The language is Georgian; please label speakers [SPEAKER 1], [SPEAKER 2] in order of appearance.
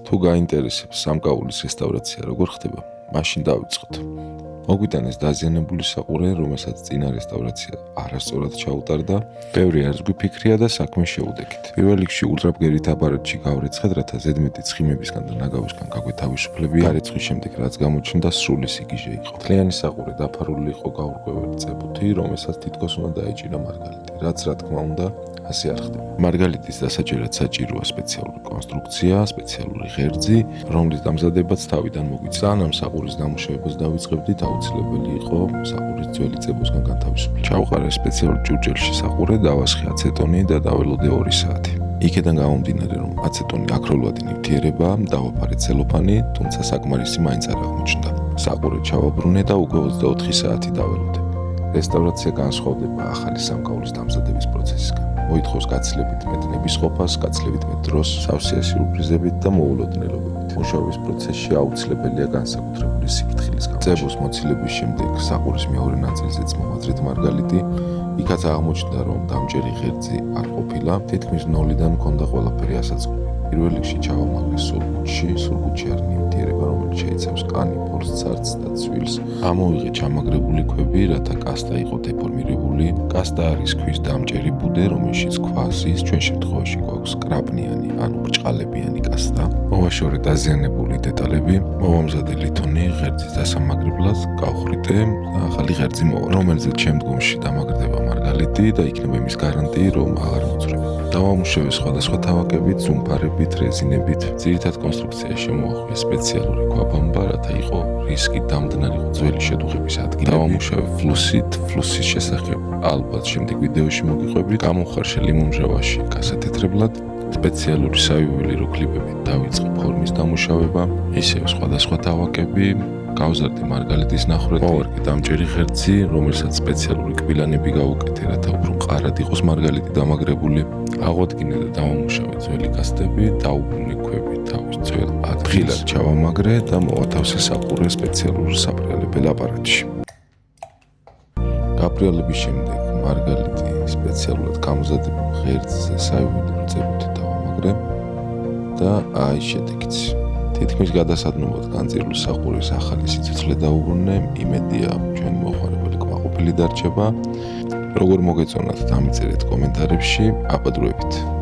[SPEAKER 1] თუ გაინტერესებს სამკაულის რესტავრაცია როგორ ხდება, მაშინ დავიწყოთ. მოგვიტანეს დაზიანებული საყურე, რომელსაც წინა რესტავრაცია არასწორად ჩაუტარდა, ბევრი არც გვიფიქრია და საქმე შეუდექით. პირველ რიგში ულტრაბგერით აპარატში გავრეცხეთ, რათა ზედმეტი ცხიმებისგან და ნაგავისგან გაგვეთავისუფლებია. გარიცხვის შემდეგ რაც გამოჩნდა სრული სიგიჟე იყო. მთლიანი საყურე დაფარული იყო გაურკვეველი წებუთი, რომელსაც თითქოს უნდა დაეჭირა მარგალიტი, რაც რა თქმა უნდა ასე არ ხდება. მარგალიტის დასაჭერად საჭიროა სპეციალური კონსტრუქცია, სპეციალური ღერძი, რომლის დამზადებაც თავიდან მოგვიწია. სანამ საყურის დამუშავებას დავიწყებდით, აუცილებელი იყო საყურის ძველი წებოსგან განთავისუფლება. ჩავყარე სპეციალურ ჭურჭელში საყურე, დავასხე აცეტონი და დაველოდე 2 საათი. იქედან გამომდინარე, რომ აცეტონი აქროლვადი ნივთიერებაა, დავაფარე ცელოფანი, თუმცა საკმარისი მაინც არ აღმოჩნდა. საყურე ჩავაბრუნე და უკვე 24 საათი დაველოდე. რესტავრაცია განსხვავდება ახალი სამკაულის დამზადების პროცესისგან. მოითხოვს გაცილებით მეტ ნებისყოფას, გაცილებით მეტ დროს, სავსეა სიურპრიზებით და მოულოდნელობებით. მუშაობის პროცესში აუცილებელია განსაკუთრებული სიფრთხილის გამოჩენა. წებოს მოცილების შემდეგ საყურის მეორე ნაწილზეც მოვაძრეთ მარგალიტი, იქაც აღმოჩნდა, რომ დამჭერი ღერძი არ ყოფილა, თითქმის ნოლიდან მქონდა ყველაფერი ასაწყობი. პირველ რიგში ჩავამაგრე სურგუთში არ ნივთიერება, რომელიც შეიცავს კანი, ბორცვს, ცარცს და ცვილს. ამოვიღე ჩამაგრებული ქვები, რათა კასტა იყო დეფორმირებული. კასტა არის ქვის დამჭერი ბუდე, რომელშიც ქვას ის ჩვენ შემთხვევაში გვაქვს კრაპნიანი, ანუ ბრჭყალებიანი კასტა. მოვაშორე დაზიანებული დეტალები, მოვამზადე ლითონი ღერძის დასამაგრებლად, გავხრიტე და ახალი ღერძი მოვა, რომელზეც შემდგომში დამაგრდება მარგალიტი და იქნება იმის გარანტი, რომ აღარ მოძვრება. დავამუშავე სხვადასხვა თავაკებით, ზუმფარებით, რეზინებით. ძირითად კონსტრუქცია შემოახვია სპეციალური ქვაბამბა, რათა იყო რისკი დამდნარიყო ძველი შედუღების ადგილები. დავამუშავე ფლუსით, ფლუსის შესახებ ალბათ შემდეგ ვიდეოში მოგიყვებით. გამოვხარშე ლიმონჟავაში გასათეთრებლად. სპეციალური საიველი როქლიბებით დავიწყე ფორმის დამუშავება, ისევ სხვადასხვა თავაკები. გავზარდე მარგალიტის ნახრები, მოვარგე დამჭერი ღერძი, რომელსაც სპეციალური კბილანები გავუკეთე, რათა უფრო მყარად იყოს მარგალიტი დამაგრებული. აღვადგინე და დავამუშავე ძველი კასტები, დაუბრუნე ქვები თავის ძველ ადგილად ჩავამაგრე და მოვათავსე საყურე სპეციალურ საფრიალებელ აპარატში. გაფრიალების შემდეგ მარგალიტი სპეციალურად გამოზადებულ ღერძზე საიველი წებუთი დავამაგრე და აი შედეგიც. თითქმის გადასადნობად განწირული საყურის ახალი სიცოცხლე დაუბრუნე, იმედია ჩვენ მოხარებელი კმაყოფილი დარჩება. როგორ მოგეწონათ, დამიწერეთ კომენტარებში, აპატრულებით.